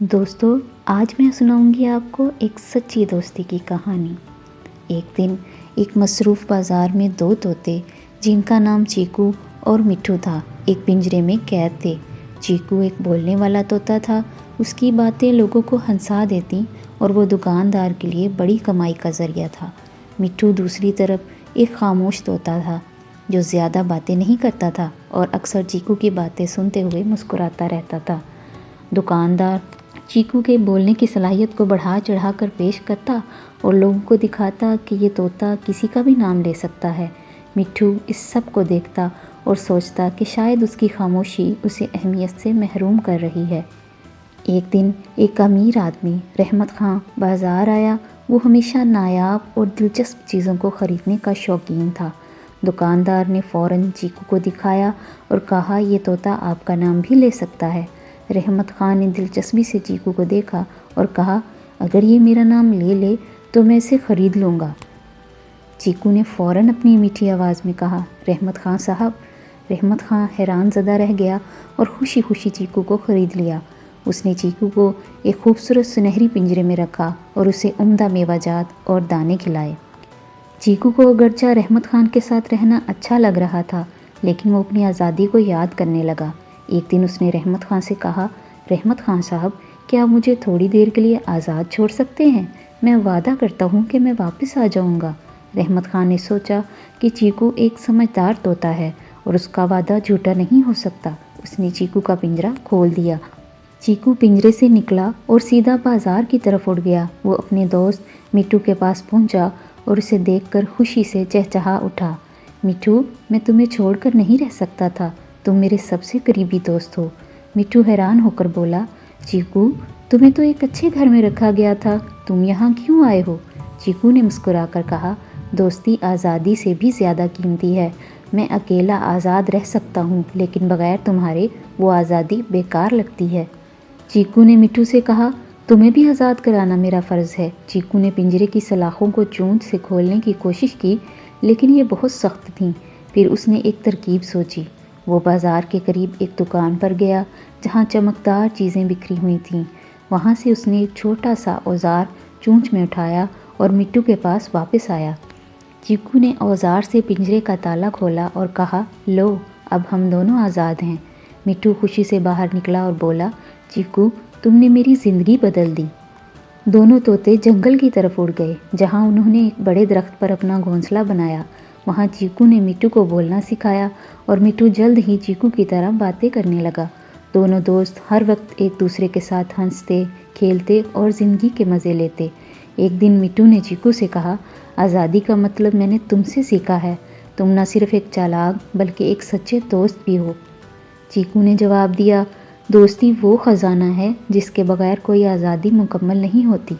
दोस्तों, आज मैं सुनाऊंगी आपको एक सच्ची दोस्ती की कहानी। एक दिन एक मसरूफ़ बाज़ार में दो तोते जिनका नाम चीकू और मिट्ठू था, एक पिंजरे में कैद थे। चीकू एक बोलने वाला तोता था। उसकी बातें लोगों को हंसा देती और वो दुकानदार के लिए बड़ी कमाई का ज़रिया था। मिट्ठू दूसरी तरफ एक खामोश तोता था जो ज़्यादा बातें नहीं करता था और अक्सर चीकू की बातें सुनते हुए मुस्कुराता रहता था। दुकानदार चीकू के बोलने की सलाहियत को बढ़ा चढ़ा कर पेश करता और लोगों को दिखाता कि ये तोता किसी का भी नाम ले सकता है। मिट्ठू इस सब को देखता और सोचता कि शायद उसकी खामोशी उसे अहमियत से महरूम कर रही है। एक दिन एक अमीर आदमी रहमत खां बाज़ार आया। वो हमेशा नायाब और दिलचस्प चीज़ों को ख़रीदने का शौकीन था। दुकानदार ने फ़ौरन चीकू को दिखाया और कहा, ये तोता आपका नाम भी ले सकता है। रहमत खान ने दिलचस्पी से चीकू को देखा और कहा, अगर ये मेरा नाम ले ले तो मैं इसे ख़रीद लूँगा। चीकू ने फ़ौरन अपनी मीठी आवाज़ में कहा, रहमत खान साहब। रहमत खान हैरान ज़दा रह गया और खुशी खुशी चीकू को ख़रीद लिया। उसने चीकू को एक खूबसूरत सुनहरी पिंजरे में रखा और उसे उम्दा मेवाजात और दाने खिलाए। चीकू को अगरचा रहमत खान के साथ रहना अच्छा लग रहा था, लेकिन वो अपनी आज़ादी को याद करने लगा। एक दिन उसने रहमत खान से कहा, रहमत खान साहब, क्या आप मुझे थोड़ी देर के लिए आज़ाद छोड़ सकते हैं? मैं वादा करता हूँ कि मैं वापस आ जाऊँगा। रहमत खान ने सोचा कि चीकू एक समझदार तोता है और उसका वादा झूठा नहीं हो सकता। उसने चीकू का पिंजरा खोल दिया। चीकू पिंजरे से निकला और सीधा बाज़ार की तरफ उड़ गया। वो अपने दोस्त मिट्ठू के पास पहुँचा और उसे देखकर खुशी से चहचहा उठा। मिट्ठू, मैं तुम्हें छोड़कर नहीं रह सकता था। तुम मेरे सबसे करीबी दोस्त हो। मिट्ठू हैरान होकर बोला, चीकू, तुम्हें तो एक अच्छे घर में रखा गया था, तुम यहाँ क्यों आए हो? चीकू ने मुस्कुराकर कहा, दोस्ती आज़ादी से भी ज़्यादा कीमती है। मैं अकेला आज़ाद रह सकता हूँ, लेकिन बग़ैर तुम्हारे वो आज़ादी बेकार लगती है। चीकू ने मिट्ठू से कहा, तुम्हें भी आज़ाद कराना मेरा फ़र्ज़ है। चीकू ने पिंजरे की सलाखों को चूंच से खोलने की कोशिश की, लेकिन ये बहुत सख्त थीं। फिर उसने एक तरकीब सोची। वो बाज़ार के करीब एक दुकान पर गया जहाँ चमकदार चीज़ें बिखरी हुई थीं। वहाँ से उसने एक छोटा सा औज़ार चूंच में उठाया और मिट्ठू के पास वापस आया। चीकू ने औज़ार से पिंजरे का ताला खोला और कहा, लो, अब हम दोनों आज़ाद हैं। मिट्ठू खुशी से बाहर निकला और बोला, चीकू, तुमने मेरी ज़िंदगी बदल दी। दोनों तोते जंगल की तरफ उड़ गए, जहाँ उन्होंने एक बड़े दरख्त पर अपना घोंसला बनाया। वहाँ चीकू ने मिट्ठू को बोलना सिखाया और मिट्ठू जल्द ही चीकू की तरह बातें करने लगा। दोनों दोस्त हर वक्त एक दूसरे के साथ हंसते, खेलते और ज़िंदगी के मज़े लेते। एक दिन मिट्ठू ने चीकू से कहा, आज़ादी का मतलब मैंने तुमसे सीखा है। तुम न सिर्फ एक चालाक बल्कि एक सच्चे दोस्त भी हो। चीकू ने जवाब दिया, दोस्ती वो ख़जाना है जिसके बगैर कोई आज़ादी मुकम्मल नहीं होती।